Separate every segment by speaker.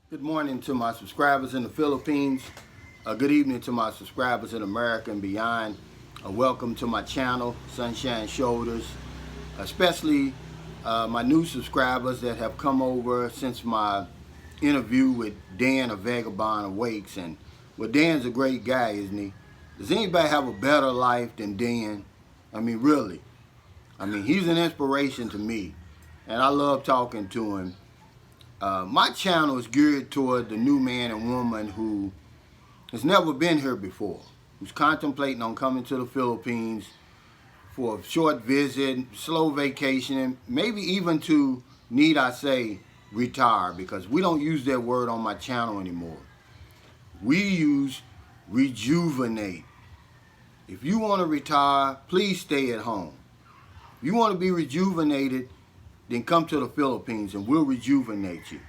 Speaker 1: Good morning to my subscribers in the Philippines. Good evening to my subscribers in America and beyond. Welcome to my channel, Sunshine Shoulders. Especially my new subscribers that have come over since my interview with Dan of Vagabond Awakes. And well, Dan's a great guy, isn't he? Does anybody have a better life than Dan? I mean, really. I mean, he's an inspiration to me, and I love talking to him. My channel is geared toward the new man and woman who has never been here before, who's contemplating on coming to the Philippines for a short visit, slow vacation, maybe even to, need I say, retire, because we don't use that word on my channel anymore. We use rejuvenate. If you want to retire, please stay at home. If you want to be rejuvenated, then come to the Philippines and we'll rejuvenate you.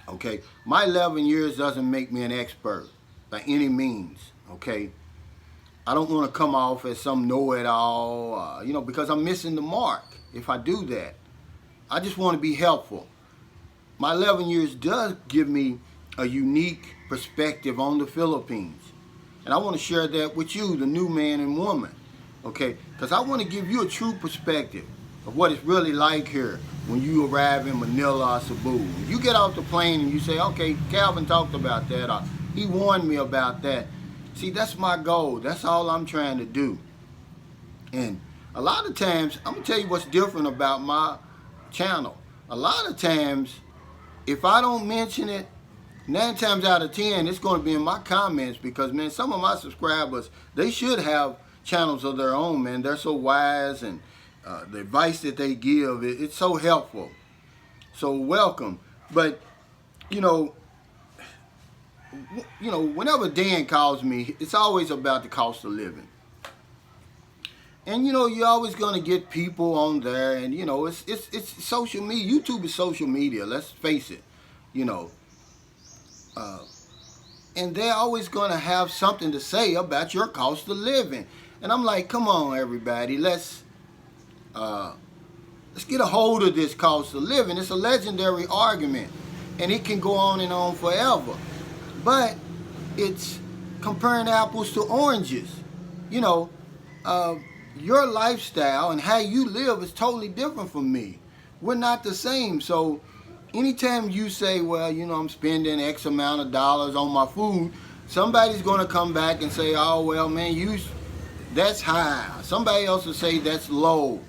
Speaker 1: Okay? My 11 years doesn't make me an expert by any means. Okay? I don't want to come off as some know-it-all, because I'm missing the mark if I do that. I just want to be helpful. My 11 years does give me a unique perspective on the Philippines. And I want to share that with you, the new man and woman. Okay? Because I want to give you a true perspective of what it's really like here when you arrive in Manila or Cebu. If you get off the plane and you say, okay, Calvin talked about that, or he warned me about that. See, that's my goal. That's all I'm trying to do. And a lot of times, I'm going to tell you what's different about my channel. A lot of times, if I don't mention it, 9 times out of 10, it's going to be in my comments because, man, some of my subscribers, they should have channels of their own, man. They're so wise, and the advice that they give, it's so helpful. So welcome. But, whenever Dan calls me, it's always about the cost of living. And, you're always going to get people on there, and, it's social media. YouTube is social media, let's face it, and they're always going to have something to say about your cost of living. And I'm like, come on, everybody, let's get a hold of this cost of living. It's a legendary argument, and it can go on and on forever. But it's comparing apples to oranges. Your lifestyle and how you live is totally different from me. We're not the same. So anytime you say, well, I'm spending X amount of dollars on my food, somebody's going to come back and say, oh, well, man, that's high. Somebody else will say that's low.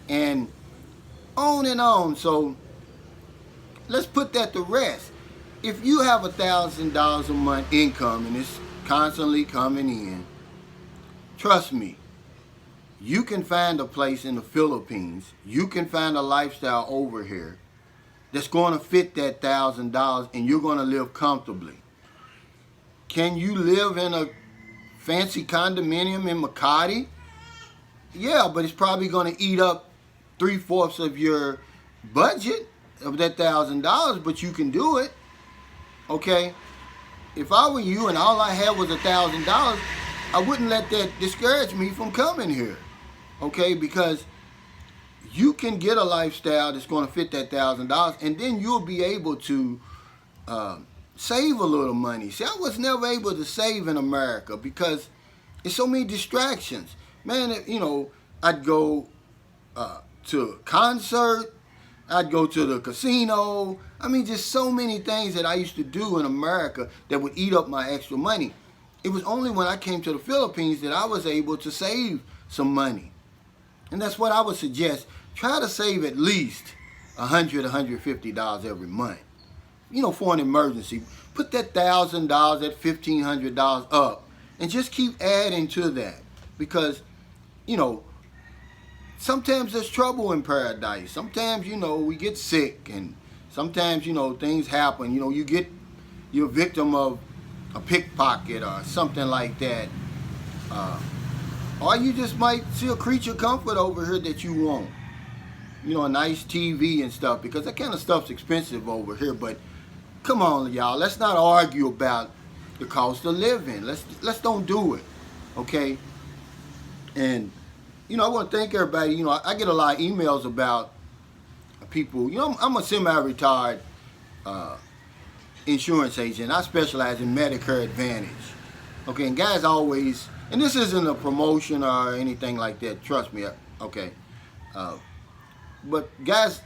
Speaker 1: And on and on. So let's put that to rest. If you have $1,000 a month income and it's constantly coming in, trust me, you can find a place in the Philippines, you can find a lifestyle over here that's going to fit that $1,000 and you're going to live comfortably. Can you live in a fancy condominium in Makati? Yeah, but it's probably going to eat up 3/4 of your budget of that $1,000, but you can do it. Okay? If I were you and all I had was $1,000, I wouldn't let that discourage me from coming here. Okay? Because you can get a lifestyle that's going to fit that $1,000, and then you'll be able to save a little money. See, I was never able to save in America because there's so many distractions. Man, I'd go to a concert, I'd go to the casino. I mean, just so many things that I used to do in America that would eat up my extra money. It was only when I came to the Philippines that I was able to save some money. And that's what I would suggest. Try to save at least $100, $150 every month. For an emergency. Put that $1,000, that $1,500 up, and just keep adding to that. Because, sometimes there's trouble in paradise. Sometimes, we get sick, and sometimes, things happen. You're a victim of a pickpocket or something like that. Or you just might see a creature comfort over here that you want. A nice TV and stuff, because that kind of stuff's expensive over here. But come on, y'all, let's not argue about the cost of living. Let's don't do it, okay? And I want to thank everybody. I get a lot of emails about people. I'm a semi-retired insurance agent. I specialize in Medicare Advantage. Okay, and guys always, and this isn't a promotion or anything like that, trust me, okay. But guys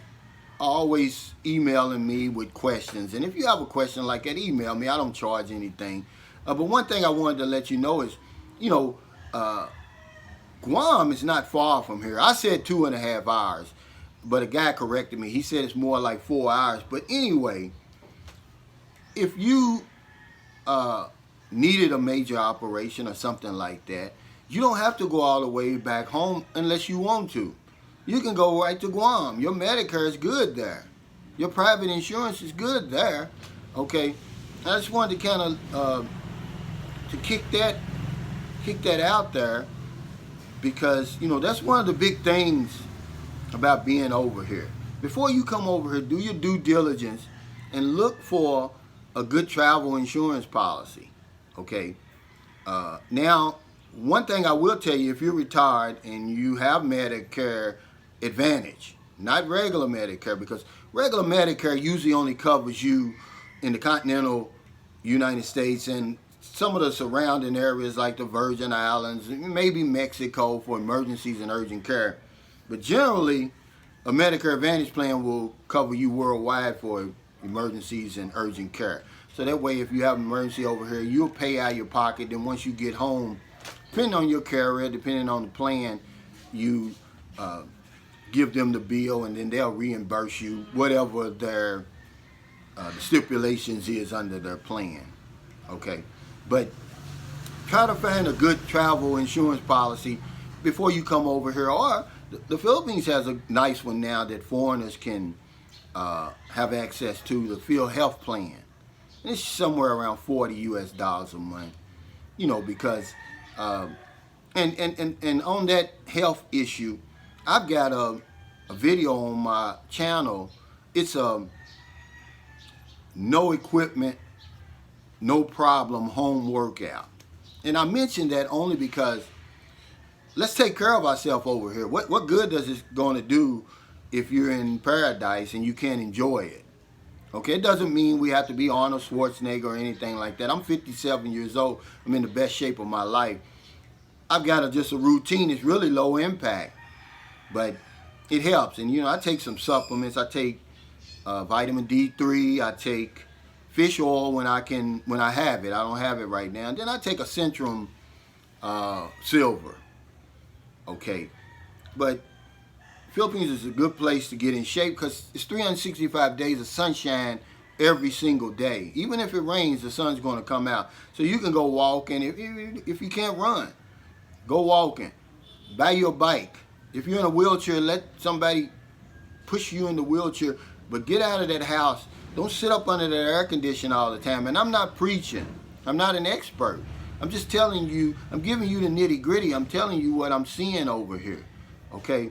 Speaker 1: are always emailing me with questions, and if you have a question like that, email me. I don't charge anything. But one thing I wanted to let you know is, you know, Guam is not far from here. I said 2.5 hours, but a guy corrected me. He said it's more like 4 hours. But anyway, if you needed a major operation or something like that, you don't have to go all the way back home unless you want to. You can go right to Guam. Your Medicare is good there. Your private insurance is good there. Okay, I just wanted to kind of to kick that out there, because you know that's one of the big things about being over here. Before you come over here, do your due diligence and look for a good travel insurance policy. Okay. Now, one thing I will tell you, if you're retired and you have Medicare Advantage, not regular Medicare, because regular Medicare usually only covers you in the continental United States and some of the surrounding areas like the Virgin Islands, maybe Mexico for emergencies and urgent care. But generally, a Medicare Advantage plan will cover you worldwide for emergencies and urgent care. So that way, if you have an emergency over here, you'll pay out of your pocket. Then once you get home, depending on your carrier, depending on the plan, you give them the bill, and then they'll reimburse you whatever their the stipulations is under their plan. Okay, but try to find a good travel insurance policy before you come over here. Or the Philippines has a nice one now that foreigners can have access to, the Field Health Plan. And it's somewhere around $40 US a month, you know, because and on that health issue, I've got a video on my channel. It's no equipment, no problem home workout. And I mentioned that only because let's take care of ourselves over here. What good does it going to do if you're in paradise and you can't enjoy it? Okay, it doesn't mean we have to be Arnold Schwarzenegger or anything like that. I'm 57 years old. I'm in the best shape of my life. I've got just a routine. It's really low impact, but it helps. And you know, I take some supplements. I take vitamin D3. I take fish oil when I have it. I don't have it right now. And then I take a Centrum Silver. Okay, but Philippines is a good place to get in shape because it's 365 days of sunshine every single day. Even if it rains, the sun's going to come out. So you can go walking. If you can't run, go walking. Buy your bike. If you're in a wheelchair, let somebody push you in the wheelchair. But get out of that house. Don't sit up under that air conditioner all the time. And I'm not preaching. I'm not an expert. I'm just telling you, I'm giving you the nitty gritty. I'm telling you what I'm seeing over here. Okay?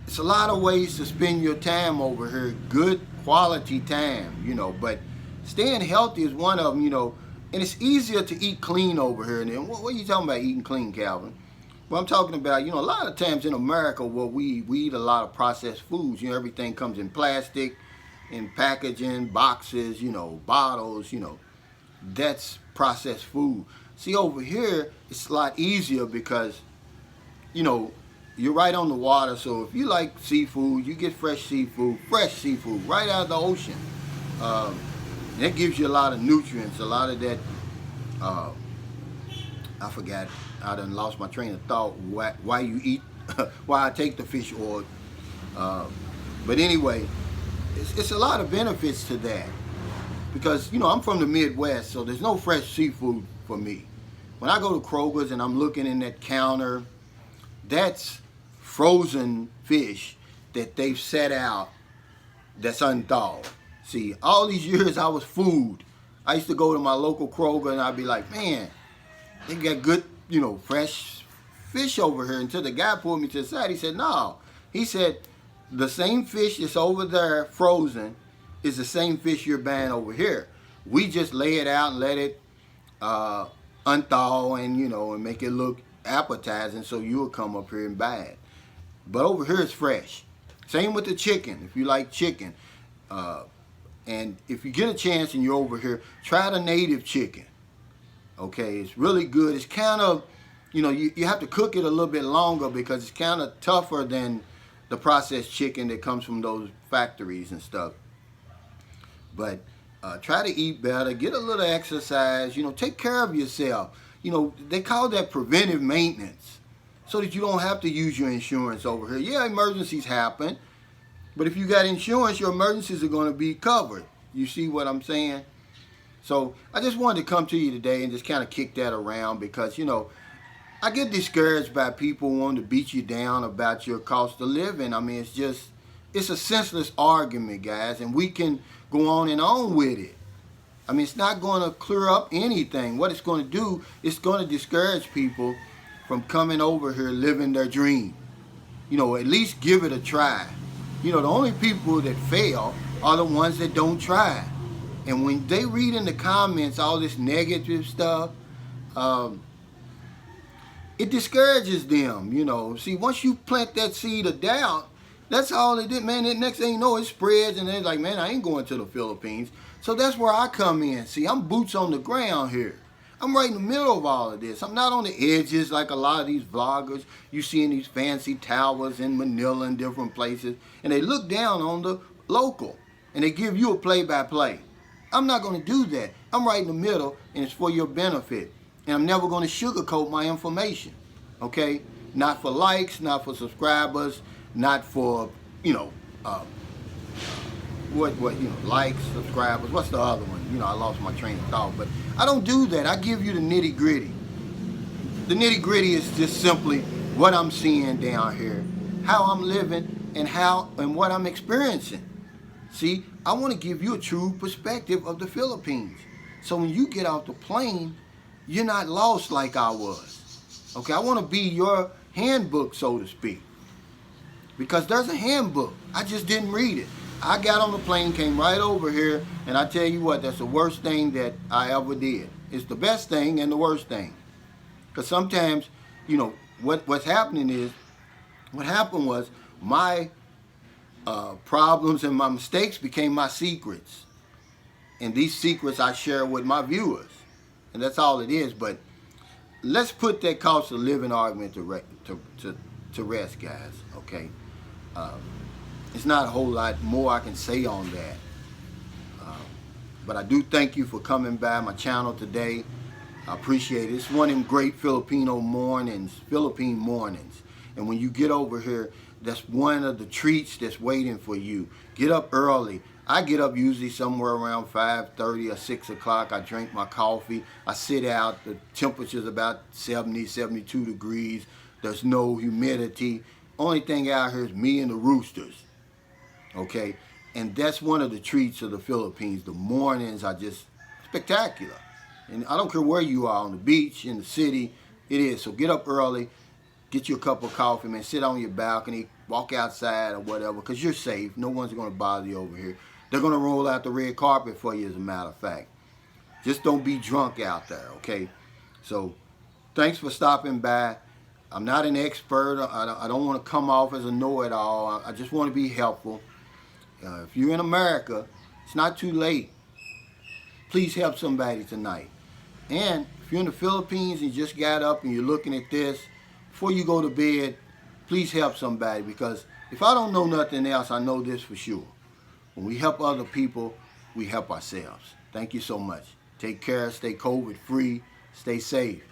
Speaker 1: It's a lot of ways to spend your time over here, good quality time, you know, but staying healthy is one of them, you know, and it's easier to eat clean over here. And then, what are you talking about eating clean, Calvin? Well, I'm talking about, you know, a lot of times in America where we eat a lot of processed foods, you know, everything comes in plastic, in packaging, boxes, you know, bottles, you know, that's processed food. See, over here, it's a lot easier because, you know, you're right on the water, so if you like seafood, you get fresh seafood right out of the ocean. That gives you a lot of nutrients, a lot of that, I forgot, I done lost my train of thought, why you eat, why I take the fish oil. But anyway, it's a lot of benefits to that. Because, you know, I'm from the Midwest, so there's no fresh seafood for me. When I go to Kroger's and I'm looking in that counter, that's frozen fish that they've set out that's unthawed. See, all these years I was food. I used to go to my local Kroger and I'd be like, man, they got good, you know, fresh fish over here. Until the guy pulled me to the side. He said, no. He said, the same fish that's over there frozen is the same fish you're buying over here. We just lay it out and let it unthaw and, you know, and make it look appetizing so you'll come up here and buy it. But over here it's fresh. Same with the chicken. If you like chicken, And if you get a chance and you're over here, try the native chicken. Okay, it's really good. It's kind of, you have to cook it a little bit longer because it's kind of tougher than the processed chicken that comes from those factories and stuff. But try to eat better, get a little exercise, take care of yourself. They call that preventive maintenance so that you don't have to use your insurance over here. Yeah, emergencies happen, but if you got insurance, your emergencies are going to be covered. You see what I'm saying? So I just wanted to come to you today and just kind of kick that around because, I get discouraged by people wanting to beat you down about your cost of living. I mean, it's a senseless argument, guys, and we can go on and on with it. I mean, it's not going to clear up anything. What it's going to do, it's going to discourage people from coming over here living their dream. At least give it a try. The only people that fail are the ones that don't try. And when they read in the comments all this negative stuff, it discourages them, See, once you plant that seed of doubt, that's all it did, man. The next thing you know, it spreads, and they're like, man, I ain't going to the Philippines. So that's where I come in. See, I'm boots on the ground here. I'm right in the middle of all of this. I'm not on the edges like a lot of these vloggers you see in these fancy towers in Manila and different places. And they look down on the local, and they give you a play-by-play. I'm not going to do that. I'm right in the middle, and it's for your benefit. And I'm never going to sugarcoat my information, okay? Not for likes, not for subscribers, not for, likes, subscribers. What's the other one? I lost my train of thought. But I don't do that. I give you the nitty-gritty. The nitty-gritty is just simply what I'm seeing down here, how I'm living, and what I'm experiencing. See, I want to give you a true perspective of the Philippines. So when you get off the plane, you're not lost like I was. Okay, I want to be your handbook, so to speak. Because there's a handbook. I just didn't read it. I got on the plane, came right over here, and I tell you what, that's the worst thing that I ever did. It's the best thing and the worst thing. Because sometimes, what's happening is, what happened was my problems and my mistakes became my secrets. And these secrets I share with my viewers. And that's all it is. But let's put that cost of living argument to rest, guys. Okay? It's not a whole lot more I can say on that. But I do thank you for coming by my channel today. I appreciate it. It's one of them great Philippine mornings. And when you get over here, that's one of the treats that's waiting for you. Get up early. I get up usually somewhere around 5:30 or 6 o'clock. I drink my coffee. I sit out. The temperature's about 70, 72 degrees. There's no humidity. Only thing out here is me and the roosters. Okay? And that's one of the treats of the Philippines. The mornings are just spectacular. And I don't care where you are, on the beach, in the city, it is. So get up early, get you a cup of coffee, man, sit on your balcony, walk outside or whatever, because you're safe. No one's going to bother you over here. They're going to roll out the red carpet for you, as a matter of fact. Just don't be drunk out there, okay? So thanks for stopping by. I'm not an expert. I don't want to come off as a know-it-all. I just want to be helpful. If you're in America, it's not too late. Please help somebody tonight. And if you're in the Philippines and you just got up and you're looking at this, before you go to bed, please help somebody, because if I don't know nothing else, I know this for sure. When we help other people, we help ourselves. Thank you so much. Take care, stay COVID free, stay safe.